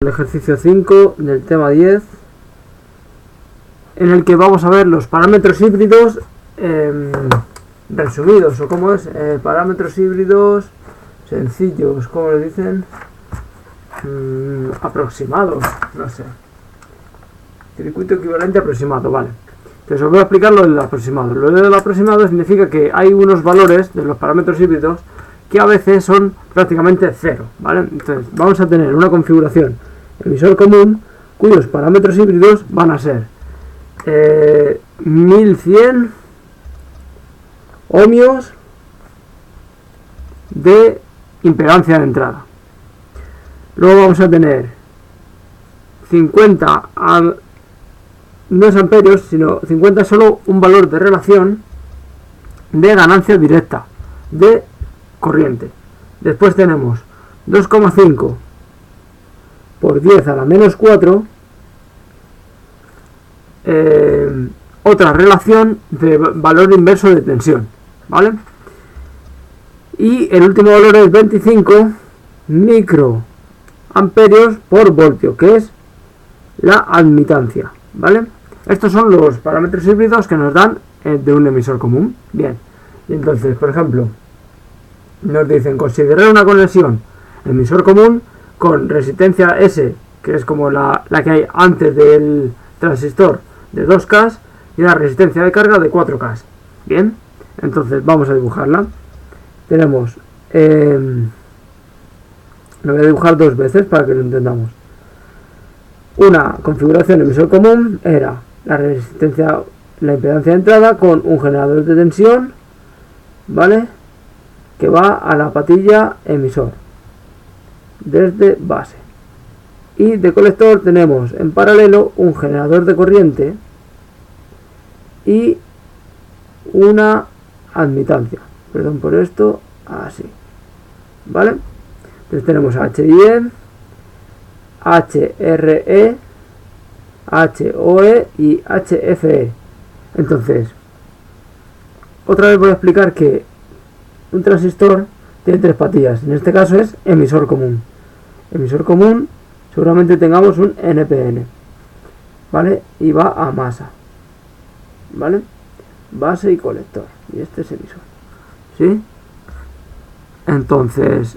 el ejercicio 5 del tema 10, en el que vamos a ver los parámetros híbridos resumidos, o cómo es, parámetros híbridos sencillos, ¿cómo le dicen? Aproximados, no sé. Circuito equivalente aproximado, vale. Entonces os voy a explicar lo del aproximado. Lo del aproximado significa que hay unos valores de los parámetros híbridos que a veces son prácticamente cero, ¿vale? Entonces vamos a tener una configuración emisor común cuyos parámetros híbridos van a ser 1100 ohmios de impedancia de entrada. Luego vamos a tener 50 no es amperios, sino 50 es solo un valor de relación de ganancia directa de corriente. Después tenemos 2,5 por 10 a la menos 4, otra relación de valor inverso de tensión, ¿vale? Y el último valor es 25 microamperios por voltio, que es la admitancia, ¿vale? Estos son los parámetros híbridos que nos dan de un emisor común. Bien, y entonces, por ejemplo, nos dicen considerar una conexión emisor común con resistencia S, que es como la que hay antes del transistor, de 2K, y una resistencia de carga de 4K. Bien, entonces vamos a dibujarla. Tenemos, lo voy a dibujar dos veces para que lo entendamos. Una configuración emisor común era la resistencia, la impedancia de entrada con un generador de tensión, ¿vale? Que va a la patilla emisor desde base. Y de colector tenemos en paralelo un generador de corriente y una admitancia. Perdón por esto, así, ¿vale? Entonces tenemos HIE, HRE, HOE y HFE. Entonces, otra vez voy a explicar que un transistor tiene tres patillas. En este caso es emisor común. Emisor común, seguramente tengamos un NPN, ¿vale? Y va a masa, ¿vale? Base y colector. Y este es emisor, ¿sí? Entonces,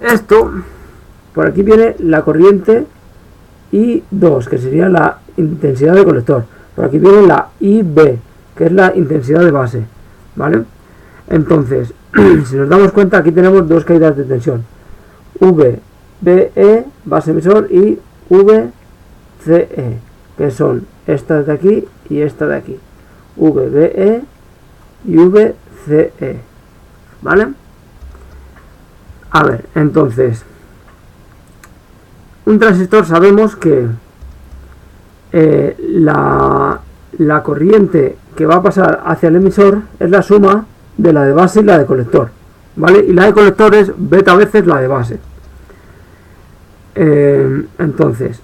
esto, por aquí viene la corriente I2, que sería la intensidad de colector. Por aquí viene la IB, que es la intensidad de base, ¿vale? Entonces, si nos damos cuenta, aquí tenemos dos caídas de tensión, VBE, base emisor, y VCE, que son estas de aquí y esta de aquí, VBE y VCE, ¿vale? A ver, entonces, un transistor sabemos que la corriente que va a pasar hacia el emisor es la suma de la de base y la de colector, ¿vale? Y la de colector es beta veces la de base. Entonces,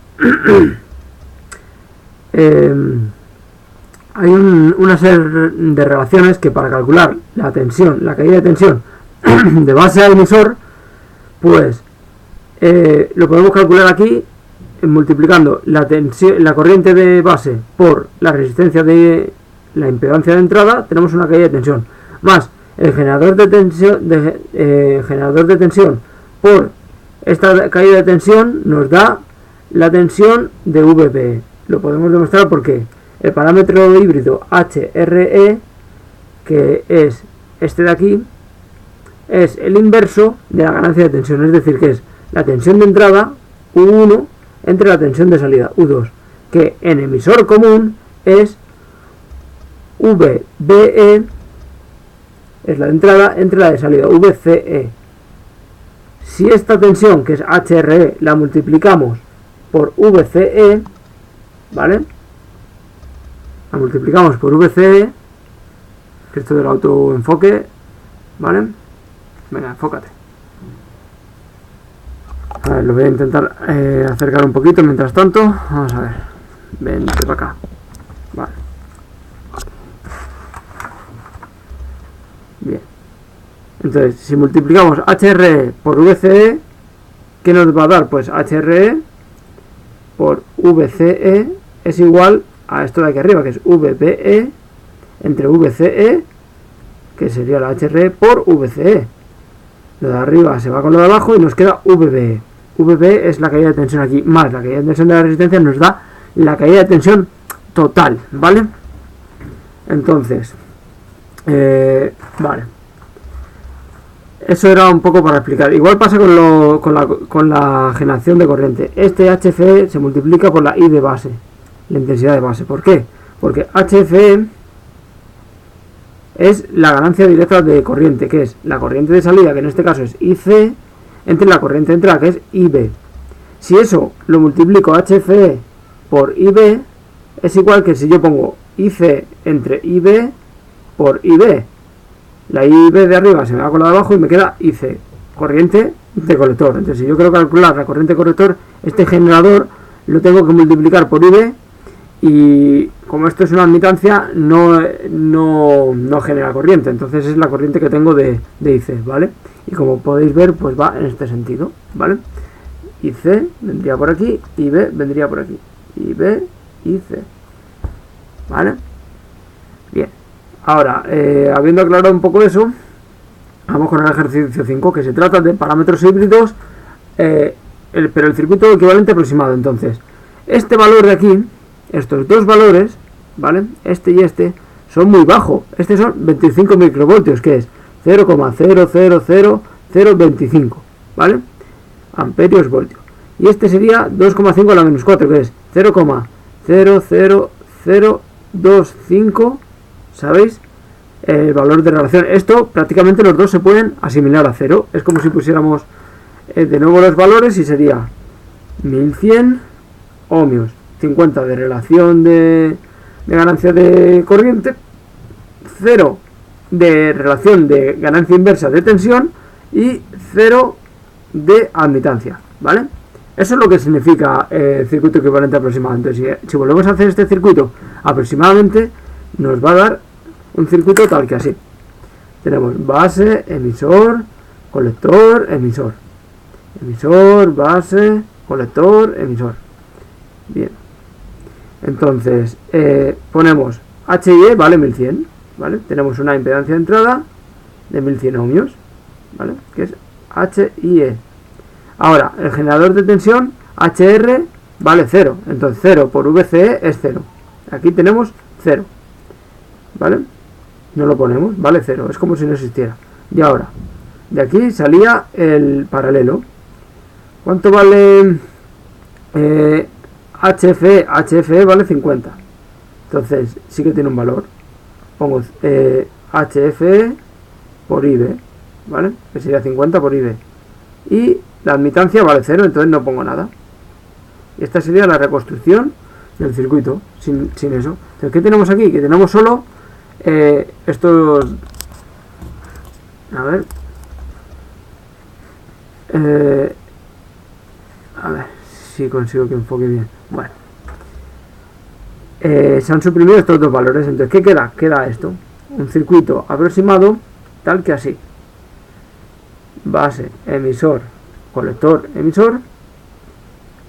hay una serie de relaciones que para calcular la tensión, la caída de tensión de base al emisor, pues lo podemos calcular aquí multiplicando la tensión, la corriente de base por la resistencia de la impedancia de entrada. Tenemos una caída de tensión más el generador de tensión por esta caída de tensión nos da la tensión de VP. Lo podemos demostrar porque el parámetro híbrido HRE, que es este de aquí, es el inverso de la ganancia de tensión, es decir, que es la tensión de entrada U1 entre la tensión de salida U2, que en emisor común es VBE, es la de entrada, entre la de salida VCE. Si esta tensión, que es HRE, la multiplicamos por VCE, ¿vale? La multiplicamos por VCE, esto del autoenfoque, ¿vale? Venga, enfócate. A ver, lo voy a intentar acercar un poquito mientras tanto. Vamos a ver. Vente para acá. Vale. Bien. Entonces, si multiplicamos HRE por VCE, ¿qué nos va a dar? Pues HRE por VCE es igual a esto de aquí arriba, que es VBE entre VCE, que sería la HRE por VCE. Lo de arriba se va con lo de abajo y nos queda VBE. VBE es la caída de tensión aquí, más la caída de tensión de la resistencia nos da la caída de tensión total, ¿vale? Entonces, vale. Eso era un poco para explicar. Igual pasa con la generación de corriente. Este HFE se multiplica por la I de base, la intensidad de base. ¿Por qué? Porque HFE es la ganancia directa de corriente, que es la corriente de salida, que en este caso es IC, entre la corriente de entrada, que es IB. Si eso lo multiplico HFE por IB, es igual que si yo pongo IC entre IB por IB. La IB de arriba se me va con la de abajo y me queda IC, corriente de colector. Entonces, si yo quiero calcular la corriente de colector, este generador lo tengo que multiplicar por IB, y como esto es una admitancia, no genera corriente. Entonces es la corriente que tengo de IC, ¿vale? Y como podéis ver, pues va en este sentido, ¿vale? IC vendría por aquí, IB vendría por aquí, IB, IC, ¿vale? Bien. Ahora, habiendo aclarado un poco eso, vamos con el ejercicio 5, que se trata de parámetros híbridos, pero el circuito equivalente aproximado. Entonces, este valor de aquí, estos dos valores, ¿vale? Este y este, son muy bajos. Este son 25 microvoltios, que es 0,000025, ¿vale? Amperios voltios. Y este sería 2,5 a la menos 4, que es 0,00025, ¿sabéis? El valor de relación. Esto prácticamente los dos se pueden asimilar a 0. Es como si pusiéramos de nuevo los valores y sería 1100 ohmios, 50 de relación de ganancia de corriente, 0 de relación de ganancia inversa de tensión y 0 de admitancia, ¿vale? Eso es lo que significa circuito equivalente aproximado. Entonces, si volvemos a hacer este circuito aproximadamente, nos va a dar un circuito tal que así. Tenemos base, emisor, colector, emisor. Emisor, base, colector, emisor. Bien. Entonces, ponemos H y E, vale 1100, ¿vale? Tenemos una impedancia de entrada de 1100 ohmios, ¿vale? Que es H y E. Ahora, el generador de tensión, HR, vale 0. Entonces, 0 por VCE es 0. Aquí tenemos 0, ¿vale? No lo ponemos, vale 0. Es como si no existiera. Y ahora, de aquí salía el paralelo. ¿Cuánto vale HFE? HFE vale 50. Entonces, sí que tiene un valor. Pongo HFE por IB, ¿vale? Que sería 50 por IB. Y la admitancia vale 0, entonces no pongo nada. Y esta sería la reconstrucción del circuito, sin eso. Entonces, ¿qué tenemos aquí? Que tenemos solo estos... A ver... a ver si consigo que enfoque bien. Bueno. Se han suprimido estos dos valores. Entonces, ¿qué queda? Queda esto. Un circuito aproximado tal que así. Base, emisor, colector, emisor.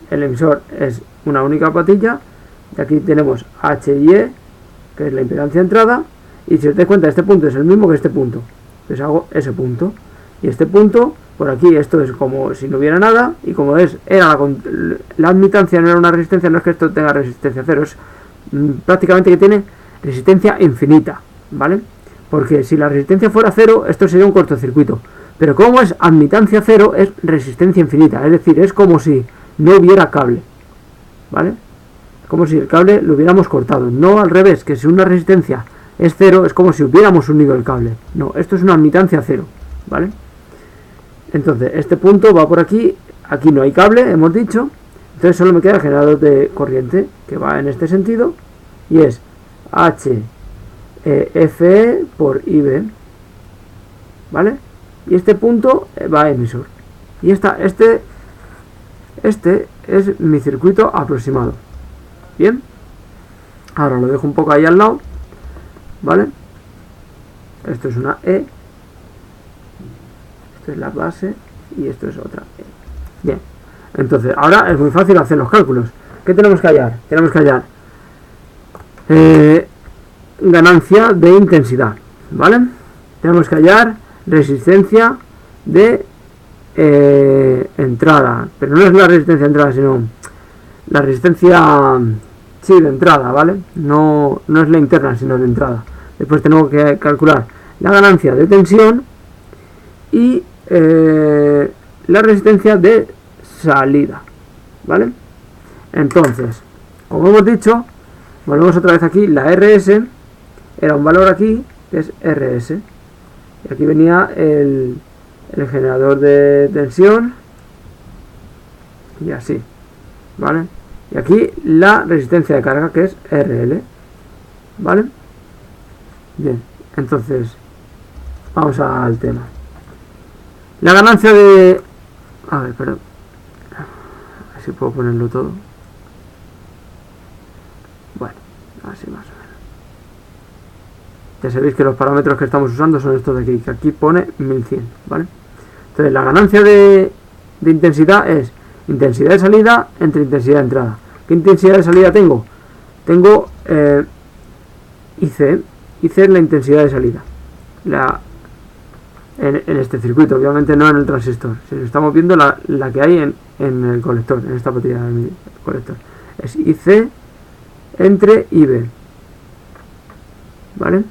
El emisor es una única patilla. Y aquí tenemos H y E, que es la impedancia de entrada. Y si os dais cuenta, este punto es el mismo que este punto. Entonces hago ese punto. Y este punto, por aquí, esto es como si no hubiera nada. Y como era la admitancia, no era una resistencia, no es que esto tenga resistencia cero. Es prácticamente que tiene resistencia infinita, ¿vale? Porque si la resistencia fuera cero, esto sería un cortocircuito. Pero como es admitancia cero, es resistencia infinita. Es decir, es como si no hubiera cable, ¿vale? Como si el cable lo hubiéramos cortado. No al revés, que si una resistencia es cero, es como si hubiéramos unido el cable. No, esto es una admitancia cero, ¿vale? Entonces, este punto va por aquí. Aquí no hay cable, hemos dicho. Entonces solo me queda el generador de corriente, que va en este sentido. Y es HFE por IB, ¿vale? Y este punto va a emisor. Y este es mi circuito aproximado. Bien. Ahora lo dejo un poco ahí al lado, ¿vale? Esto es una E. Esto es la base y esto es otra E. Bien, entonces ahora es muy fácil hacer los cálculos. ¿Qué tenemos que hallar? Tenemos que hallar ganancia de intensidad, ¿vale? Tenemos que hallar resistencia de entrada, pero no es la resistencia de entrada, sino la resistencia, sí, de entrada, ¿vale? No es la interna, sino de entrada. Después tenemos que calcular la ganancia de tensión y la resistencia de salida, ¿vale? Entonces, como hemos dicho, volvemos otra vez aquí, la RS era un valor aquí, que es RS, y aquí venía el generador de tensión, y así, ¿vale? Y aquí la resistencia de carga, que es RL, ¿vale? Bien, entonces, vamos al tema. La ganancia de... A ver, perdón. A ver si puedo ponerlo todo. Bueno, así más o menos. Ya sabéis que los parámetros que estamos usando son estos de aquí, que aquí pone 1100, ¿vale? Entonces la ganancia de intensidad es intensidad de salida entre intensidad de entrada. ¿Qué intensidad de salida tengo? Tengo IC. IC es la intensidad de salida. En este circuito, obviamente no en el transistor. Si estamos viendo la que hay en el colector, en esta batería del colector. Es IC entre IB, ¿vale?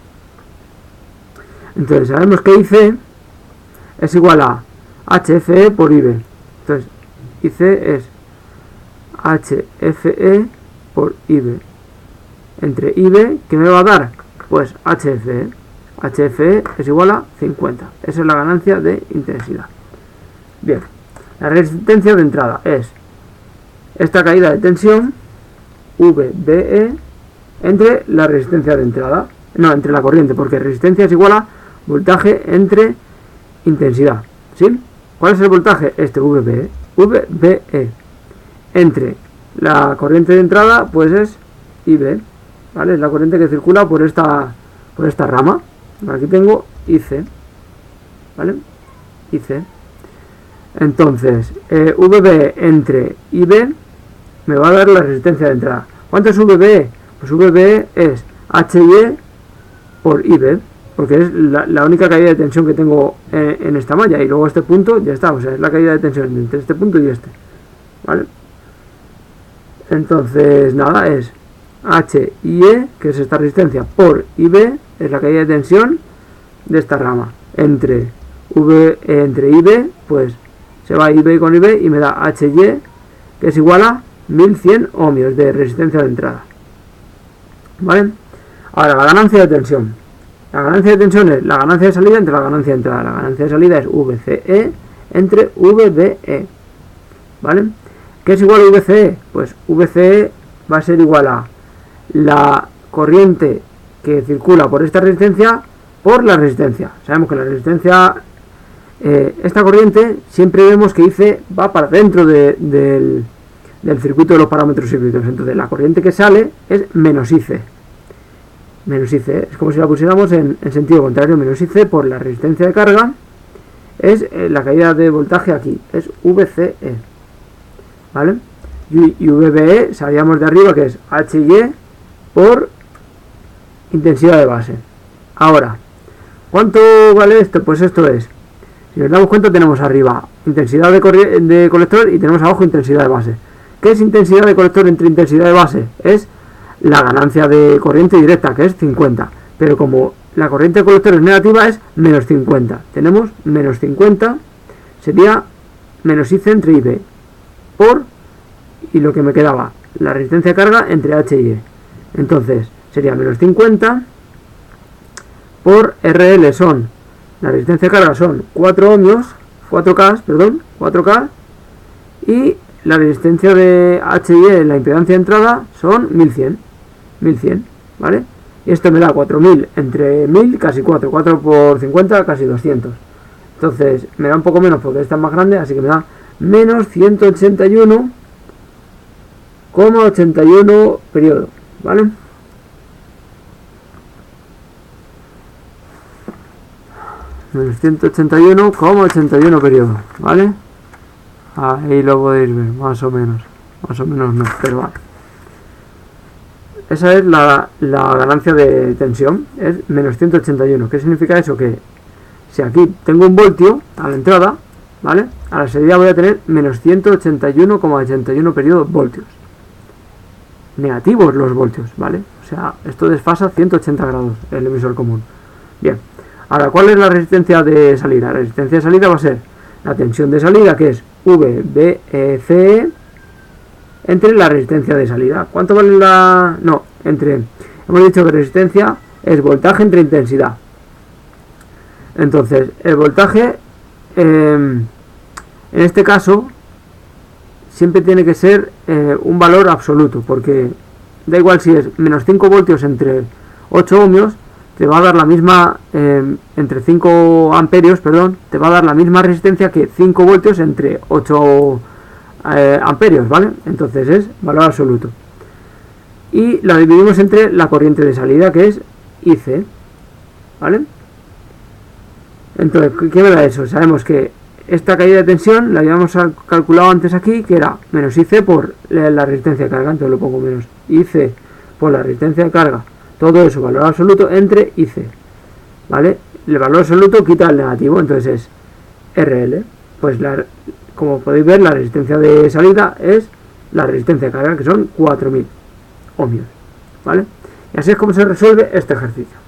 Entonces sabemos que IC es igual a HFE por IB. Entonces IC es HFE por IB entre IB, ¿qué me va a dar? Pues HFE. HFE es igual a 50. Esa es la ganancia de intensidad. Bien, la resistencia de entrada es esta caída de tensión VBE entre la resistencia de entrada, no, entre la corriente, porque resistencia es igual a voltaje entre intensidad, ¿sí? ¿Cuál es el voltaje? Este VBE. VBE entre la corriente de entrada, pues es IB, ¿vale? Es la corriente que circula por esta rama. Aquí tengo IC, ¿vale? IC. Entonces, VB entre IB me va a dar la resistencia de entrada. ¿Cuánto es VB? Pues VB es HY por IB, porque es la única caída de tensión que tengo en esta malla. Y luego este punto ya está, o sea, es la caída de tensión entre este punto y este, ¿vale? Entonces, nada, es HY, que es esta resistencia, por IB, es la caída de tensión de esta rama. Entre IB, pues se va IB con IB y me da HY, que es igual a 1100 ohmios de resistencia de entrada, ¿vale? Ahora, la ganancia de tensión. La ganancia de tensión es la ganancia de salida entre la ganancia de entrada. La ganancia de salida es VCE entre VBE, ¿vale? ¿Qué es igual a VCE? Pues VCE va a ser igual a la corriente que circula por esta resistencia por la resistencia. Sabemos que la resistencia, esta corriente, siempre vemos que IC va para dentro del circuito de los parámetros híbridos. Entonces la corriente que sale es menos IC. Menos IC, es como si la pusiéramos en sentido contrario. Menos IC por la resistencia de carga es la caída de voltaje aquí, es VCE, ¿vale? Y VBE sabíamos de arriba que es HY por intensidad de base. Ahora, ¿cuánto vale esto? Pues esto es, si nos damos cuenta, tenemos arriba intensidad de colector y tenemos abajo intensidad de base. ¿Qué es intensidad de colector entre intensidad de base? Es la ganancia de corriente directa, que es 50. Pero como la corriente de colector es negativa, es menos 50. Tenemos menos 50, sería menos IC entre IB por, y lo que me quedaba, la resistencia de carga entre H y E. Entonces sería menos 50 por RL, son, la resistencia de carga son 4 ohmios, 4K, y la resistencia de H y E, la impedancia de entrada, son 1100, ¿vale? Y esto me da 4000 entre 1000, casi 4 por 50, casi 200. Entonces me da un poco menos porque esta es más grande, así que me da menos 181,81 periodo, ¿vale? Menos 181,81 periodos, ¿vale? Ahí lo podéis ver, más o menos no, pero vale. Esa es la ganancia de tensión, es menos 181. ¿Qué significa eso? Que si aquí tengo un voltio a la entrada, ¿vale? A la salida voy a tener menos 181,81 periodos voltios. Negativos los voltios, ¿vale? O sea, esto desfasa 180 grados el emisor común. Bien, ahora, ¿cuál es la resistencia de salida? La resistencia de salida va a ser la tensión de salida, que es VBCE, entre la resistencia de salida. ¿Cuánto vale la...? No, entre... Hemos dicho que resistencia es voltaje entre intensidad. Entonces, el voltaje, en este caso, siempre tiene que ser un valor absoluto, porque da igual si es menos 5 voltios entre 8 ohmios, te va a dar la misma, entre 5 amperios, perdón, te va a dar la misma resistencia que 5 voltios entre 8 amperios, ¿vale? Entonces es valor absoluto. Y la dividimos entre la corriente de salida, que es IC, ¿vale? Entonces, ¿qué me da eso? Sabemos que esta caída de tensión la habíamos calculado antes aquí, que era menos IC por la resistencia de carga. Entonces lo pongo menos IC por la resistencia de carga, todo eso valor absoluto entre IC, ¿vale? El valor absoluto quita el negativo, entonces es RL. Pues como podéis ver, la resistencia de salida es la resistencia de carga, que son 4000 ohmios, ¿vale? Y así es como se resuelve este ejercicio.